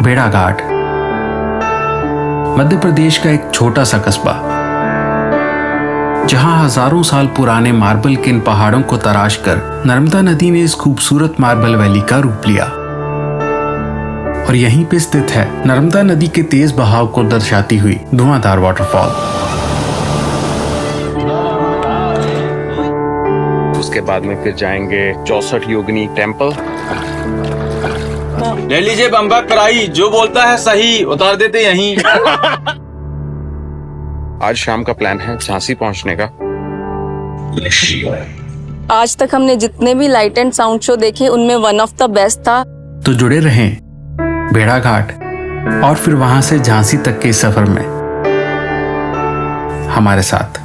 भेड़ाघाट मध्य प्रदेश का एक छोटा सा कस्बा, जहां हजारों साल पुराने मार्बल के इन पहाड़ों को तराशकर नर्मदा नदी ने इस खूबसूरत मार्बल वैली का रूप लिया। और यहीं पे स्थित है नर्मदा नदी के तेज बहाव को दर्शाती हुई धुआंधार वाटरफॉल। उसके बाद में फिर जाएंगे 64 योगिनी टेम्पल। ले लीजिए बम्पर कढ़ाई, जो बोलता है सही उतार देते यहीं। आज शाम का प्लान है झांसी पहुंचने का। आज तक हमने जितने भी लाइट एंड साउंड शो देखे उनमें वन ऑफ द बेस्ट था। तो जुड़े रहें भेड़ाघाट और फिर वहां से झांसी तक के सफर में हमारे साथ।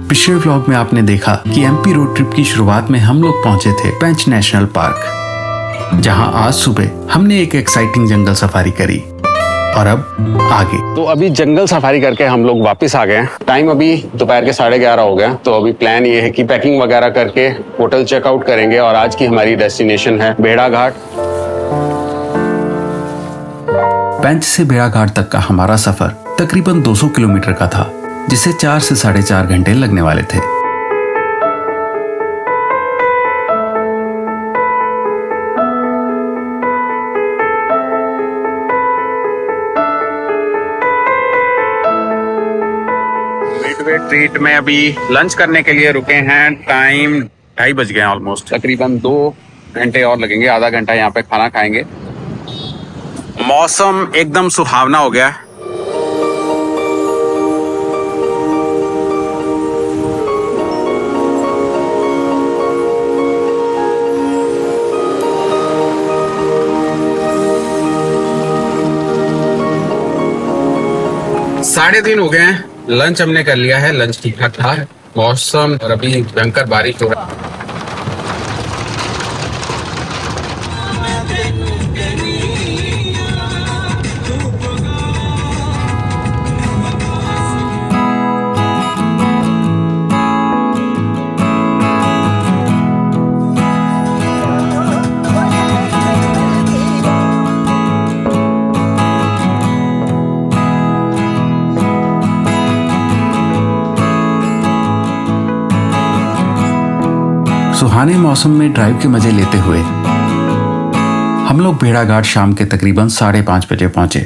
पिछले व्लॉग में आपने देखा कि एमपी रोड ट्रिप की शुरुआत में हम लोग पहुंचे थे पेंच नेशनल पार्क, जहां आज सुबह हमने एक एक्साइटिंग जंगल सफारी करी। और अब आगे तो अभी जंगल सफारी करके हम लोग वापस आ गए हैं। टाइम अभी दोपहर के 11:30 हो गए। तो अभी प्लान ये है कि पैकिंग वगैरह करके होटल चेकआउट करेंगे और आज की हमारी डेस्टिनेशन है भेड़ाघाट। पेंच से भेड़ाघाट तक का हमारा सफर तकरीबन 200 किलोमीटर का था, जिसे 4 से 4.5 घंटे लगने वाले थे। मिडवे ट्रीट में अभी लंच करने के लिए रुके हैं। टाइम 2:30 बज गए ऑलमोस्ट। तकरीबन 2 घंटे और लगेंगे, आधा घंटा यहाँ पे खाना खाएंगे। मौसम एकदम सुहावना हो गया। साढ़े 3 हो गए हैं। लंच हमने कर लिया है, लंच ठीक ठाक था। मौसम और अभी भयंकर बारिश हो रहा है। सुहाने मौसम में ड्राइव के मजे लेते हुए हम लोग भेड़ाघाट शाम के तकरीबन 5:30 बजे पहुंचे।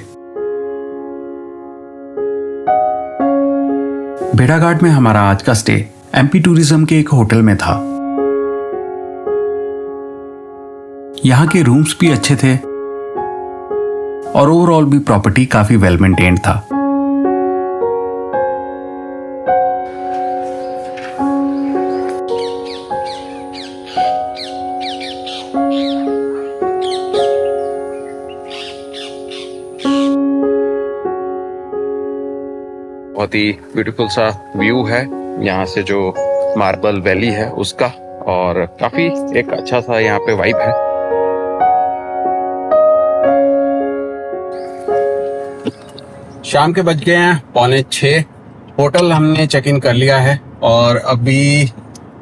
भेड़ाघाट में हमारा आज का स्टे एमपी टूरिज्म के एक होटल में था। यहां के रूम्स भी अच्छे थे और ओवरऑल भी प्रॉपर्टी काफी वेल मेंटेन्ड था। बहुत ही ब्यूटीफुल सा व्यू है यहाँ से, जो मार्बल वैली है उसका, और काफी एक अच्छा सा यहाँ पे वाइब है। शाम के बज गए हैं 5:45। होटल हमने चेक इन कर लिया है और अभी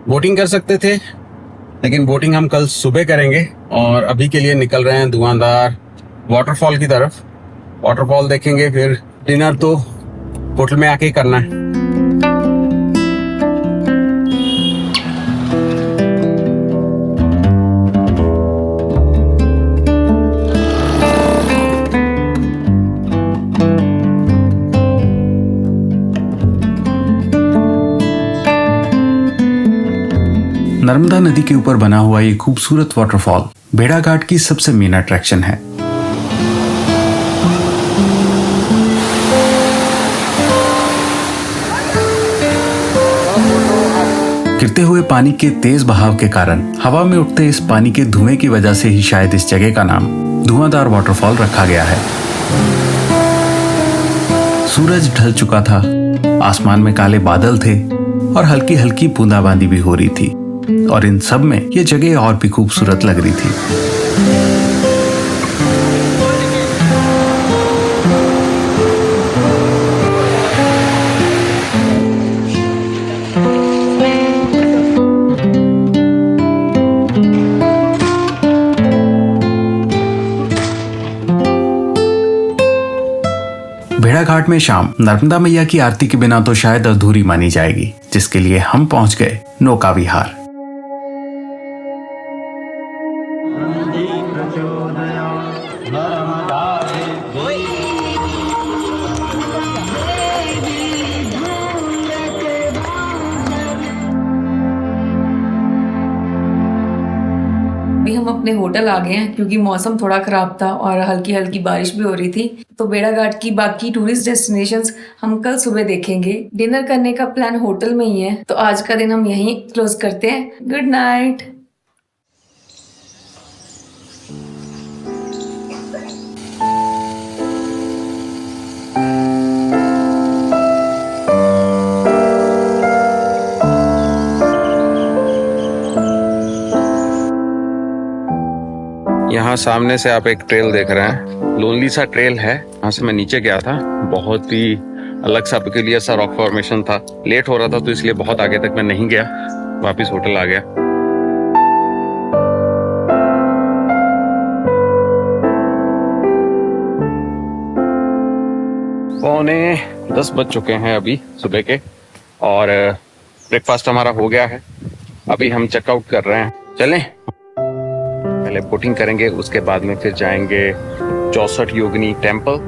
बोटिंग कर सकते थे, लेकिन बोटिंग हम कल सुबह करेंगे। और अभी के लिए निकल रहे हैं धुआंधार वाटरफॉल की तरफ। वाटरफॉल देखेंगे, फिर डिनर तो होटल में आके ही करना है। नर्मदा नदी के ऊपर बना हुआ ये खूबसूरत वाटरफॉल भेड़ाघाट की सबसे मेन अट्रैक्शन है। गिरते हुए पानी के तेज बहाव के कारण हवा में उठते इस पानी के धुएं की वजह से ही शायद इस जगह का नाम धुआंधार वाटरफॉल रखा गया है। सूरज ढल चुका था, आसमान में काले बादल थे और हल्की हल्की बूंदाबांदी भी हो रही थी, और इन सब में ये जगह और भी खूबसूरत लग रही थी। भेड़ाघाट में शाम नर्मदा मैया की आरती के बिना तो शायद अधूरी मानी जाएगी, जिसके लिए हम पहुंच गए नौका विहार। अभी हम अपने होटल आ गए हैं क्योंकि मौसम थोड़ा खराब था और हल्की हल्की बारिश भी हो रही थी। तो भेड़ाघाट की बाकी टूरिस्ट डेस्टिनेशंस हम कल सुबह देखेंगे। डिनर करने का प्लान होटल में ही है, तो आज का दिन हम यहीं क्लोज करते हैं। Good night. यहाँ सामने से आप एक ट्रेल देख रहे हैं, लोनली सा ट्रेल है। यहाँ से मैं नीचे गया था, बहुत ही अलग सा के सा रॉक फॉर्मेशन था। लेट हो रहा था तो इसलिए बहुत आगे तक मैं नहीं गया, वापस होटल आ गया। पौने 10 बज चुके हैं अभी सुबह के, और ब्रेकफास्ट हमारा हो गया है। अभी हम चेकआउट कर रहे हैं। चलें, पहले बोटिंग करेंगे, उसके बाद में फिर जाएंगे 64 योगिनी टेम्पल।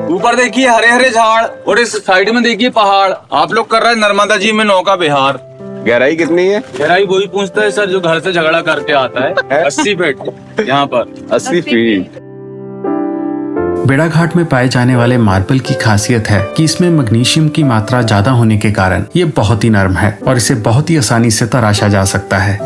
ऊपर देखिए हरे हरे झाड़ और इस साइड में देखिए पहाड़। आप लोग कर रहे हैं नर्मदा जी में नौका विहार। गहराई कितनी है? गहराई वही पूछता है सर जो घर से झगड़ा करके आता है। 80 फीट यहाँ पर। 80 फीट। भेड़ाघाट में पाए जाने वाले मार्बल की खासियत है कि इसमें मैग्नीशियम की मात्रा ज्यादा होने के कारण ये बहुत ही नरम है और इसे बहुत ही आसानी से तराशा जा सकता है।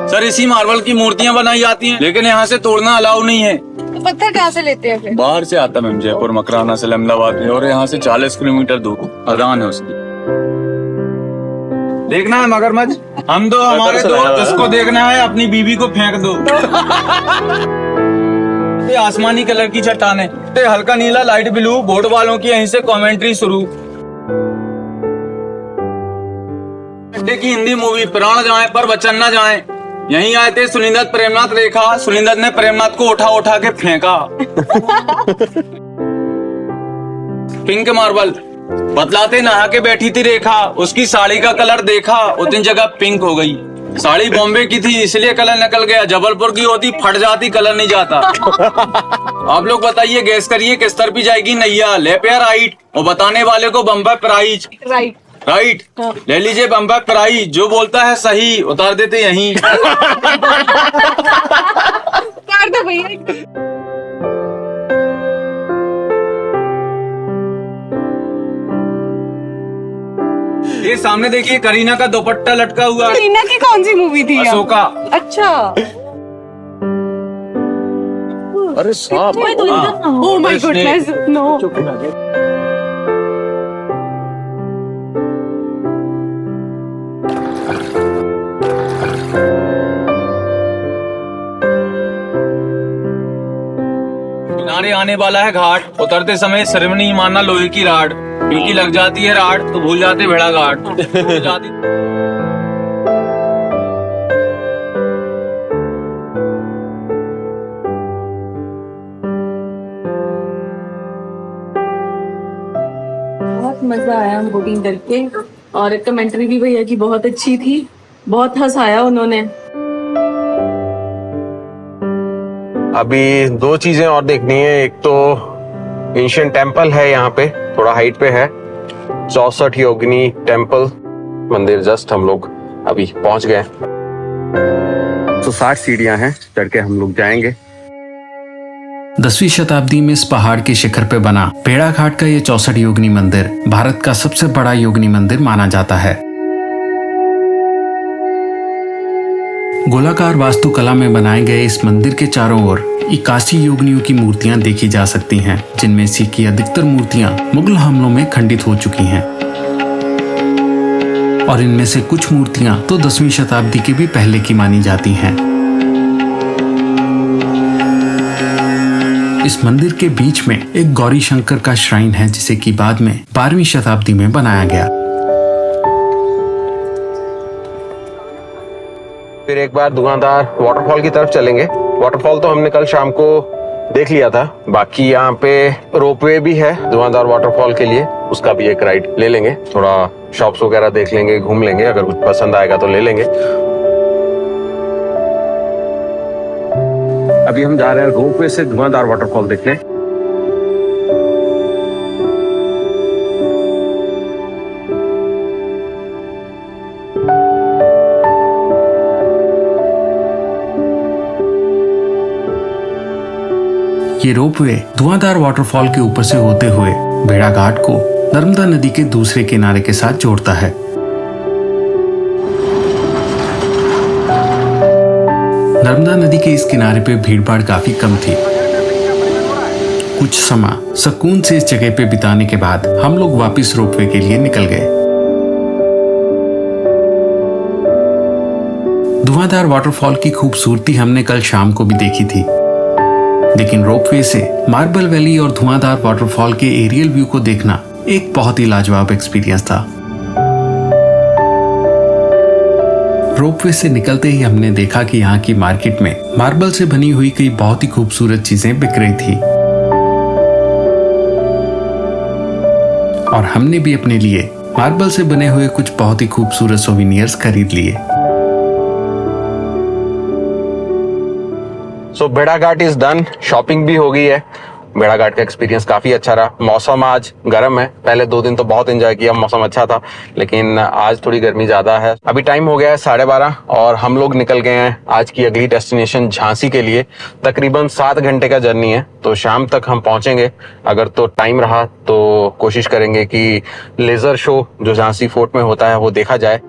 सर इसी मार्बल की मूर्तियाँ बनाई जाती हैं, लेकिन यहाँ से तोड़ना अलाउ नहीं है। पत्थर कहाँ से लेते हैं फिर? बाहर से आता मैम, जयपुर, मकराना से, अहमदाबाद में, और यहाँ से 40 किलोमीटर दूर अदान है उसकी। देखना है मगरमच्छ? हम तो हमारे दोस्त, जिसको देखना है अपनी बीवी को फेंक दो। ये आसमानी कलर की चट्टानें, ये हल्का नीला, लाइट ब्लू। बोट वालों की यहीं से कमेंट्री शुरू। की हिंदी मूवी प्राण जाए पर वचन न जाए। यहीं आए थे सुनिंदर प्रेमनाथ रेखा। सुनिंदर ने प्रेमनाथ को उठा उठा के फेंका। पिंक मार्बल बतलाते नहा के बैठी थी रेखा, उसकी साड़ी का कलर देखा, उतनी जगह पिंक हो गई। साड़ी बॉम्बे की थी इसलिए कलर निकल गया, जबलपुर की होती फट जाती, कलर नहीं जाता। आप लोग बताइए, गैस करिए किस तरफ जाएगी नैया, लेफ्ट या राइट? और बताने वाले को बम्बई प्राइज। Right right. ले लीजिए बम्बई प्राइज, जो बोलता है सही उतार देते यहीं। कर दो भैया। ये सामने देखिए करीना का दुपट्टा लटका हुआ है। करीना की कौन सी मूवी थी? अशोका। अच्छा। अरे सांप। Oh my goodness, no. किनारे आने वाला है घाट। उतरते समय शर्मनी मानना लोहे की राड, क्योंकि लग जाती है राड तो भूल जाते भेड़ाघाट। भूल जाती। बहुत मजा आया बोटिंग करके, और कमेंट्री भी भैया की बहुत अच्छी थी, बहुत हंसाया उन्होंने। अभी दो चीजें और देखनी है। एक तो एंशिएंट टेम्पल है, यहाँ पे थोड़ा हाइट पे है, 64 योगिनी टेम्पल मंदिर। जस्ट हम लोग अभी पहुंच गए। तो 60 सीढ़ियां हैं, चढ़ के हम लोग जाएंगे। 10वीं शताब्दी में इस पहाड़ के शिखर पे बना भेड़ाघाट का ये 64 योगिनी मंदिर भारत का सबसे बड़ा योगिनी मंदिर माना जाता है। गोलाकार वास्तुकला में बनाए गए इस मंदिर के चारों ओर 81 योगिनियों की मूर्तियां देखी जा सकती हैं, जिनमें से की अधिकतर मूर्तियां मुगल हमलों में खंडित हो चुकी हैं और इनमें से कुछ मूर्तियां तो 10वीं शताब्दी के भी पहले की मानी जाती हैं। इस मंदिर के बीच में एक गौरी शंकर का श्राइन है, जिसे कि बाद में 12वीं शताब्दी में बनाया गया। फिर एक बार धुआंधार वाटरफॉल की तरफ चलेंगे। वाटरफॉल तो हमने कल शाम को देख लिया था, बाकी यहाँ पे रोपवे भी है धुआंधार वाटरफॉल के लिए, उसका भी एक राइड ले लेंगे। थोड़ा शॉप्स वगैरह देख लेंगे, घूम लेंगे, अगर कुछ पसंद आएगा तो ले लेंगे। अभी हम जा रहे हैं रोपवे से धुआंधार वाटरफॉल देखने। ये रोपवे धुआंधार वाटरफॉल के ऊपर से होते हुए भेड़ाघाट को नर्मदा नदी के दूसरे किनारे के साथ जोड़ता है। नर्मदा नदी के इस किनारे पे भीड़भाड़ काफी कम थी। कुछ समय सुकून से इस जगह पे बिताने के बाद हम लोग वापस रोपवे के लिए निकल गए। धुआंधार वाटरफॉल की खूबसूरती हमने कल शाम को भी देखी थी, लेकिन रोपवे से मार्बल वैली और धुआंधार वाटरफॉल के एरियल व्यू को देखना एक बहुत ही लाजवाब एक्सपीरियंस था। रोपवे से निकलते ही हमने देखा कि यहाँ की मार्केट में मार्बल से बनी हुई कई बहुत ही खूबसूरत चीजें बिक रही थी और हमने भी अपने लिए मार्बल से बने हुए कुछ बहुत ही खूबसूरत सोविनियर्स खरीद लिए। सो भेड़ाघाट इज डन, शॉपिंग भी हो गई है। भेड़ाघाट का एक्सपीरियंस काफी अच्छा रहा। मौसम आज गर्म है, पहले 2 दिन तो बहुत एंजॉय किया, मौसम अच्छा था, लेकिन आज थोड़ी गर्मी ज्यादा है। अभी टाइम हो गया है 12:30 और हम लोग निकल गए हैं आज की अगली डेस्टिनेशन झांसी के लिए। तकरीबन 7 घंटे का जर्नी है, तो शाम तक हम पहुंचेंगे। अगर तो टाइम रहा तो कोशिश करेंगे कि लेजर शो जो झांसी फोर्ट में होता है वो देखा जाए।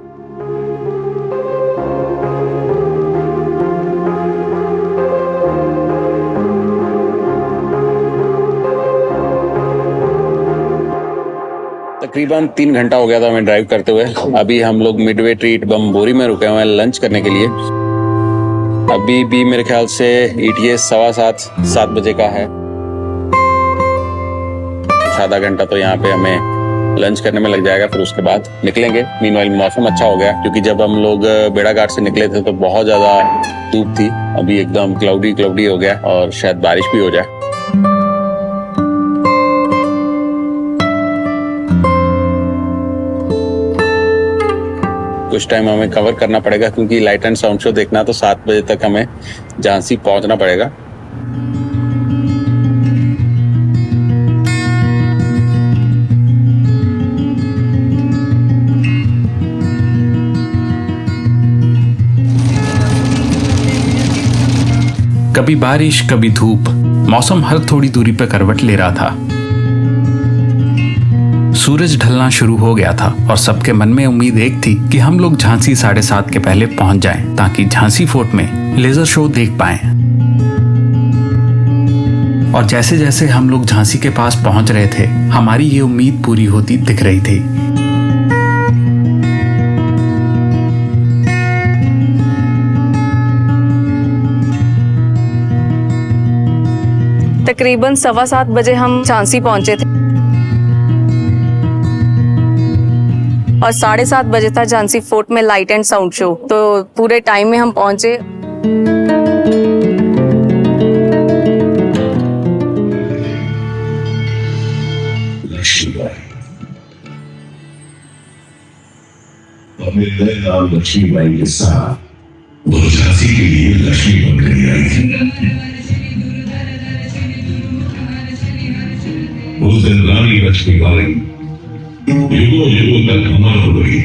तकरीबन 3 घंटा हो गया था हमें ड्राइव करते हुए। अभी हम लोग मिडवे ट्रीट बमबोरी में रुके हुए हैं लंच करने के लिए। अभी भी मेरे ख्याल से ETA 7:15 बजे का है। आधा घंटा तो यहाँ पे हमें लंच करने में लग जाएगा, फिर उसके बाद निकलेंगे। मीनवाइल मौसम अच्छा हो गया, क्योंकि जब हम लोग भेड़ाघाट से निकले थे तो बहुत ज्यादा धूप थी। अभी एकदम क्लाउडी हो गया और शायद बारिश भी हो जाए। कुछ टाइम हमें कवर करना पड़ेगा, क्योंकि लाइट एंड साउंड शो देखना तो 7 बजे तक हमें झांसी पहुंचना पड़ेगा। कभी बारिश कभी धूप, मौसम हर थोड़ी दूरी पर करवट ले रहा था। सूरज ढलना शुरू हो गया था और सबके मन में उम्मीद एक थी कि हम लोग झांसी 7:30 के पहले पहुंच जाएं, ताकि झांसी फोर्ट में लेजर शो देख पाएं। और जैसे जैसे हम लोग झांसी के पास पहुंच रहे थे, हमारी ये उम्मीद पूरी होती दिख रही थी। तकरीबन 7:15 बजे हम झांसी पहुंचे थे और 7:30 बजे था झांसी फोर्ट में लाइट एंड साउंड शो, तो पूरे टाइम में हम पहुंचे। मेरे नाम लक्ष्मीबाई के साथ वो झांसी के लिए लक्ष्मी बनकर आई थी। उस दिन रानी लक्ष्मीबाई युगों युगों तक अमर हो गई।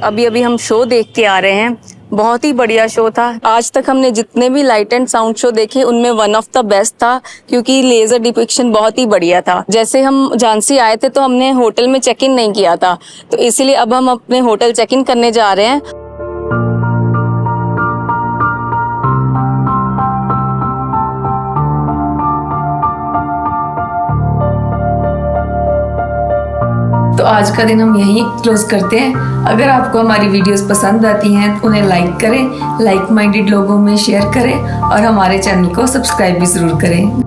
अभी अभी हम शो देख के आ रहे हैं। बहुत ही बढ़िया शो था। आज तक हमने जितने भी लाइट एंड साउंड शो देखे उनमें वन ऑफ द बेस्ट था, क्योंकि लेजर डिपिक्शन बहुत ही बढ़िया था। जैसे हम झांसी आए थे तो हमने होटल में चेक इन नहीं किया था, तो इसीलिए अब हम अपने होटल चेक इन करने जा रहे हैं। तो आज का दिन हम यहीं क्लोज करते हैं। अगर आपको हमारी वीडियोस पसंद आती हैं तो उन्हें लाइक करें, लाइक माइंडेड लोगों में शेयर करें और हमारे चैनल को सब्सक्राइब भी जरूर करें।